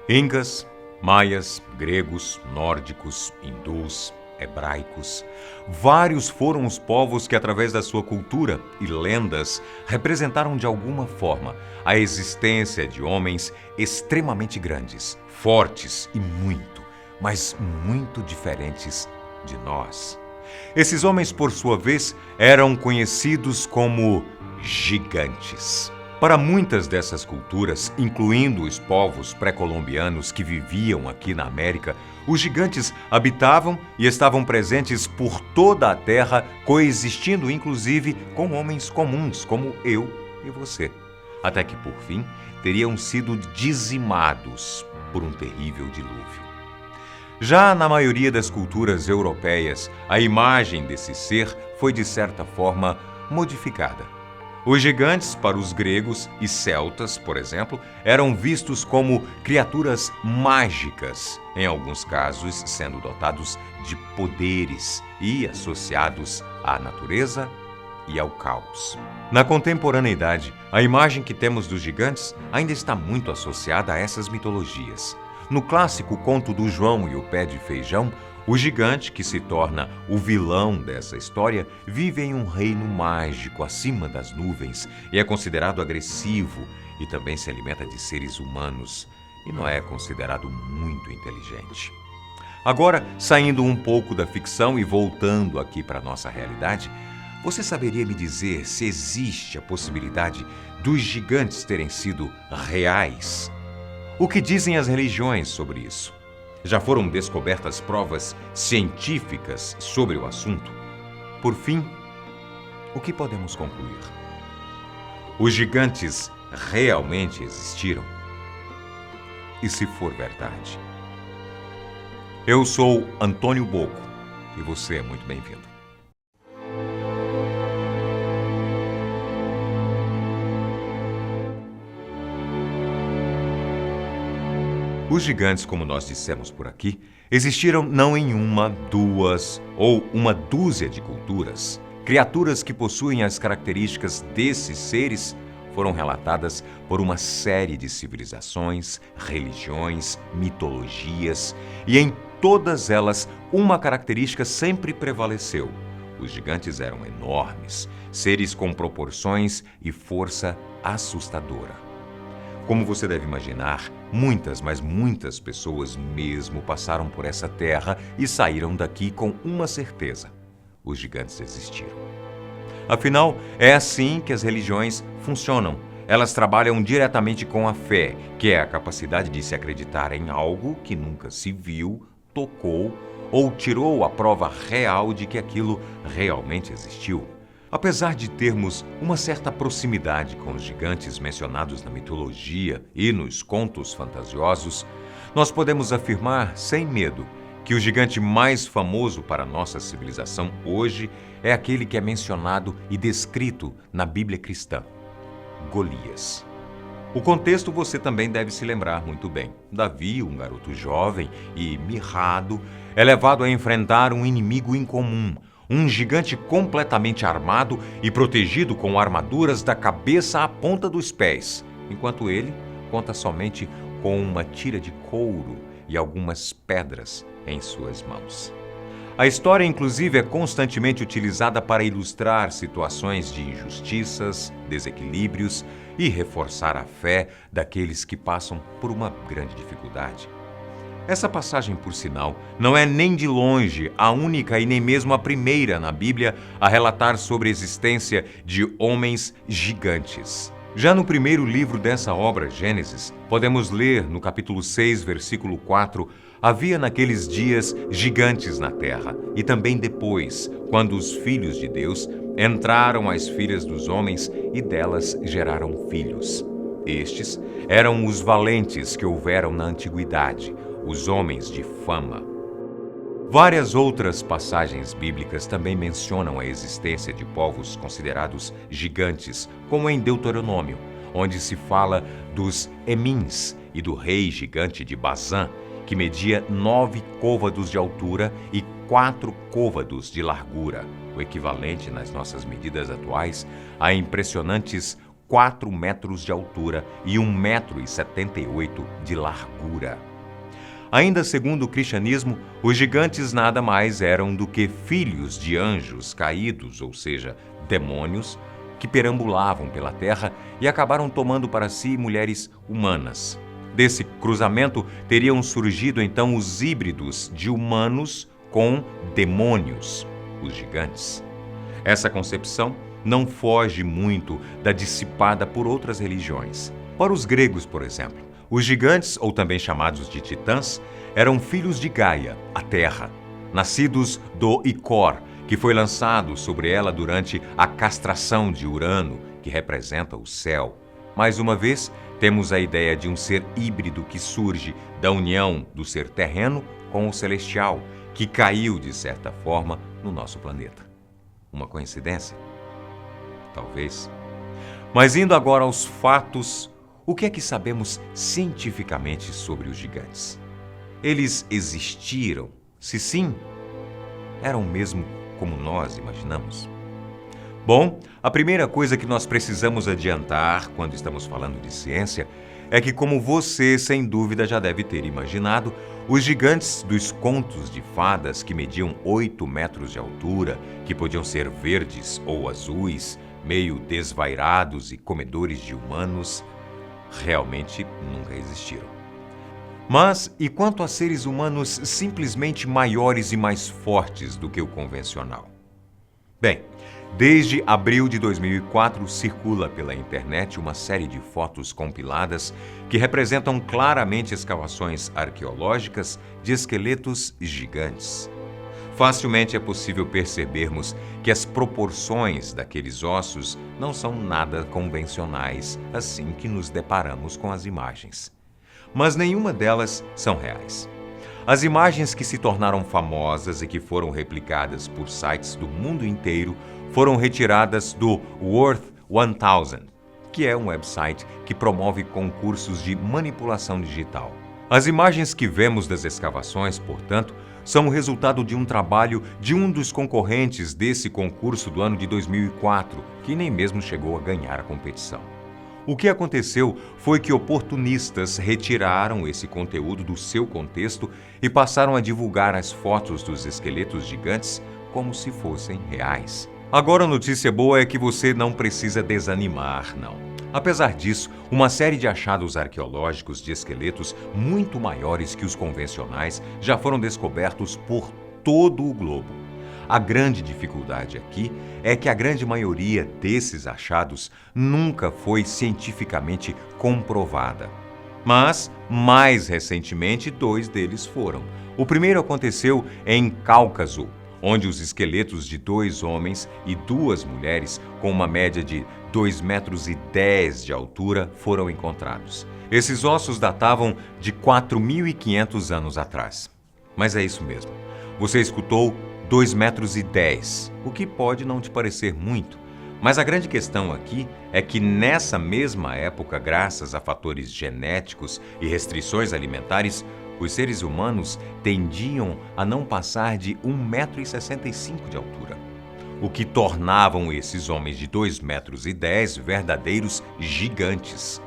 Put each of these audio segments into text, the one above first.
Incas, maias, gregos, nórdicos, hindus, hebraicos. Vários foram os povos que, através da sua cultura e lendas, representaram de alguma forma a existência de homens extremamente grandes, fortes e muito, mas muito diferentes de nós. Esses homens, por sua vez, eram conhecidos como gigantes. Para muitas dessas culturas, incluindo os povos pré-colombianos que viviam aqui na América, os gigantes habitavam e estavam presentes por toda a Terra, coexistindo inclusive com homens comuns como eu e você. Até que, por fim, teriam sido dizimados por um terrível dilúvio. Já na maioria das culturas europeias, a imagem desse ser foi, de certa forma, modificada. Os gigantes, para os gregos e celtas, por exemplo, eram vistos como criaturas mágicas, em alguns casos sendo dotados de poderes e associados à natureza e ao caos. Na contemporaneidade, a imagem que temos dos gigantes ainda está muito associada a essas mitologias. No clássico conto do João e o Pé de Feijão, o gigante, que se torna o vilão dessa história, vive em um reino mágico acima das nuvens e é considerado agressivo e também se alimenta de seres humanos e não é considerado muito inteligente. Agora, saindo um pouco da ficção e voltando aqui para a nossa realidade, você saberia me dizer se existe a possibilidade dos gigantes terem sido reais? O que dizem as religiões sobre isso? Já foram descobertas provas científicas sobre o assunto? Por fim, o que podemos concluir? Os gigantes realmente existiram? E se for verdade? Eu sou Antônio Boco e você é muito bem-vindo. Os gigantes, como nós dissemos por aqui, existiram não em uma, duas ou uma dúzia de culturas. Criaturas que possuem as características desses seres foram relatadas por uma série de civilizações, religiões, mitologias, e em todas elas uma característica sempre prevaleceu. Os gigantes eram enormes, seres com proporções e força assustadora. Como você deve imaginar, muitas, mas muitas pessoas mesmo passaram por essa terra e saíram daqui com uma certeza: os gigantes existiram. Afinal, é assim que as religiões funcionam. Elas trabalham diretamente com a fé, que é a capacidade de se acreditar em algo que nunca se viu, tocou ou tirou a prova real de que aquilo realmente existiu. Apesar de termos uma certa proximidade com os gigantes mencionados na mitologia e nos contos fantasiosos, nós podemos afirmar, sem medo, que o gigante mais famoso para a nossa civilização hoje é aquele que é mencionado e descrito na Bíblia cristã: Golias. O contexto você também deve se lembrar muito bem. Davi, um garoto jovem e mirrado, é levado a enfrentar um inimigo incomum, um gigante completamente armado e protegido com armaduras da cabeça à ponta dos pés, enquanto ele conta somente com uma tira de couro e algumas pedras em suas mãos. A história, inclusive, é constantemente utilizada para ilustrar situações de injustiças, desequilíbrios e reforçar a fé daqueles que passam por uma grande dificuldade. Essa passagem, por sinal, não é nem de longe a única e nem mesmo a primeira na Bíblia a relatar sobre a existência de homens gigantes. Já no primeiro livro dessa obra, Gênesis, podemos ler no capítulo 6, versículo 4, havia naqueles dias gigantes na terra, e também depois, quando os filhos de Deus entraram às filhas dos homens e delas geraram filhos. Estes eram os valentes que houveram na antiguidade, os homens de fama. Várias outras passagens bíblicas também mencionam a existência de povos considerados gigantes, como em Deuteronômio, onde se fala dos Emins e do rei gigante de Bazã, que media 9 côvados de altura e 4 côvados de largura, o equivalente nas nossas medidas atuais a impressionantes 4 metros de altura e 1,78 m de largura. Ainda segundo o cristianismo, os gigantes nada mais eram do que filhos de anjos caídos, ou seja, demônios, que perambulavam pela terra e acabaram tomando para si mulheres humanas. Desse cruzamento teriam surgido então os híbridos de humanos com demônios, os gigantes. Essa concepção não foge muito da dissipada por outras religiões. Para os gregos, por exemplo, os gigantes, ou também chamados de titãs, eram filhos de Gaia, a terra, nascidos do Icor, que foi lançado sobre ela durante a castração de Urano, que representa o céu. Mais uma vez, temos a ideia de um ser híbrido que surge da união do ser terreno com o celestial, que caiu, de certa forma, no nosso planeta. Uma coincidência? Talvez. Mas indo agora aos fatos, o que é que sabemos cientificamente sobre os gigantes? Eles existiram? Se sim, eram mesmo como nós imaginamos? Bom, a primeira coisa que nós precisamos adiantar quando estamos falando de ciência é que, como você sem dúvida já deve ter imaginado, os gigantes dos contos de fadas que mediam 8 metros de altura, que podiam ser verdes ou azuis, meio desvairados e comedores de humanos, realmente nunca existiram. Mas e quanto a seres humanos simplesmente maiores e mais fortes do que o convencional? Bem, desde abril de 2004 circula pela internet uma série de fotos compiladas que representam claramente escavações arqueológicas de esqueletos gigantes. Facilmente é possível percebermos que as proporções daqueles ossos não são nada convencionais assim que nos deparamos com as imagens. Mas nenhuma delas são reais. As imagens que se tornaram famosas e que foram replicadas por sites do mundo inteiro foram retiradas do Worth 1000, que é um website que promove concursos de manipulação digital. As imagens que vemos das escavações, portanto, são o resultado de um trabalho de um dos concorrentes desse concurso do ano de 2004, que nem mesmo chegou a ganhar a competição. O que aconteceu foi que oportunistas retiraram esse conteúdo do seu contexto e passaram a divulgar as fotos dos esqueletos gigantes como se fossem reais. Agora a notícia boa é que você não precisa desanimar, não. Apesar disso, uma série de achados arqueológicos de esqueletos muito maiores que os convencionais já foram descobertos por todo o globo. A grande dificuldade aqui é que a grande maioria desses achados nunca foi cientificamente comprovada. Mas, mais recentemente, 2 deles foram. O primeiro aconteceu em Cáucaso, onde os esqueletos de 2 homens e 2 mulheres, com uma média de 2,10 metros de altura, foram encontrados. Esses ossos datavam de 4.500 anos atrás. Mas é isso mesmo. Você escutou 2,10 metros, o que pode não te parecer muito. Mas a grande questão aqui é que nessa mesma época, graças a fatores genéticos e restrições alimentares, os seres humanos tendiam a não passar de 1,65 m de altura, o que tornavam esses homens de 2,10 metros verdadeiros gigantes.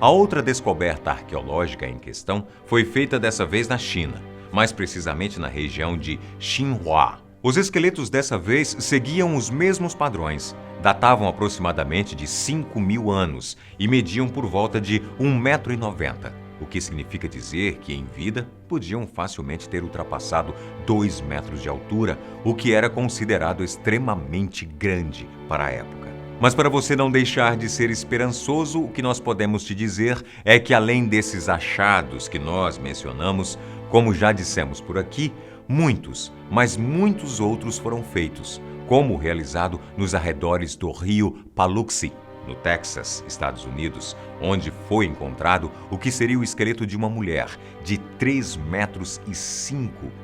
A outra descoberta arqueológica em questão foi feita dessa vez na China, mais precisamente na região de Xinhua. Os esqueletos dessa vez seguiam os mesmos padrões, datavam aproximadamente de 5.000 anos e mediam por volta de 1,90 m, o que significa dizer que em vida podiam facilmente ter ultrapassado 2 metros de altura, o que era considerado extremamente grande para a época. Mas para você não deixar de ser esperançoso, o que nós podemos te dizer é que além desses achados que nós mencionamos, como já dissemos por aqui, muitos, mas muitos outros foram feitos, como o realizado nos arredores do rio Paluxy, no Texas, Estados Unidos, onde foi encontrado o que seria o esqueleto de uma mulher de 3,5 metros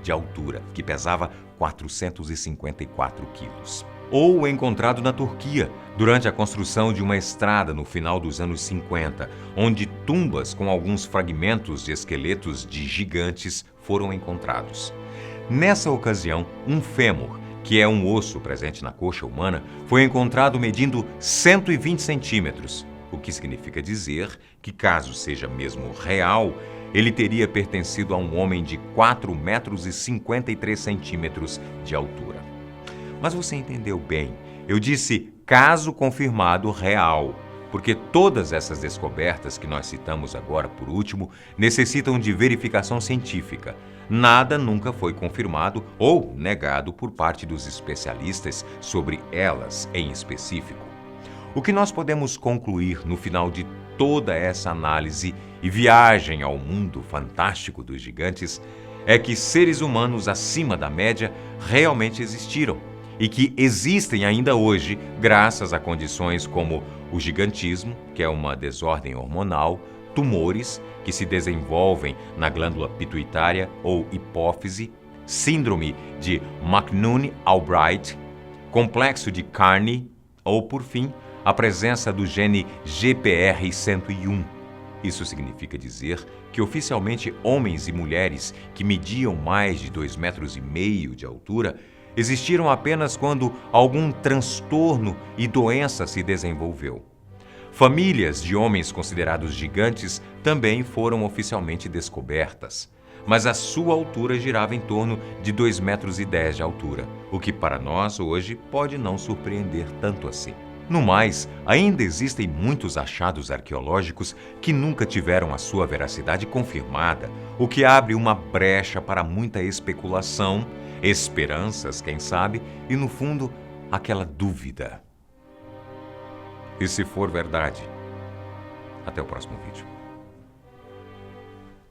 de altura, que pesava 454 quilos. Ou encontrado na Turquia, durante a construção de uma estrada no final dos anos 50, onde tumbas com alguns fragmentos de esqueletos de gigantes foram encontrados. Nessa ocasião, um fêmur, que é um osso presente na coxa humana, foi encontrado medindo 120 centímetros, o que significa dizer que, caso seja mesmo real, ele teria pertencido a um homem de 4 metros e 53 centímetros de altura. Mas você entendeu bem, eu disse caso confirmado real, porque todas essas descobertas que nós citamos agora por último necessitam de verificação científica. Nada nunca foi confirmado ou negado por parte dos especialistas sobre elas em específico. O que nós podemos concluir no final de toda essa análise e viagem ao mundo fantástico dos gigantes é que seres humanos acima da média realmente existiram e que existem ainda hoje graças a condições como o gigantismo, que é uma desordem hormonal, tumores que se desenvolvem na glândula pituitária ou hipófise, síndrome de McNune-Albright, complexo de Carney ou, por fim, a presença do gene GPR101. Isso significa dizer que oficialmente homens e mulheres que mediam mais de 2,5 metros de altura existiram apenas quando algum transtorno e doença se desenvolveu. Famílias de homens considerados gigantes também foram oficialmente descobertas, mas a sua altura girava em torno de 2,10 metros de altura, o que para nós hoje pode não surpreender tanto assim. No mais, ainda existem muitos achados arqueológicos que nunca tiveram a sua veracidade confirmada, o que abre uma brecha para muita especulação, esperanças, quem sabe, e no fundo, aquela dúvida. E se for verdade? Até o próximo vídeo.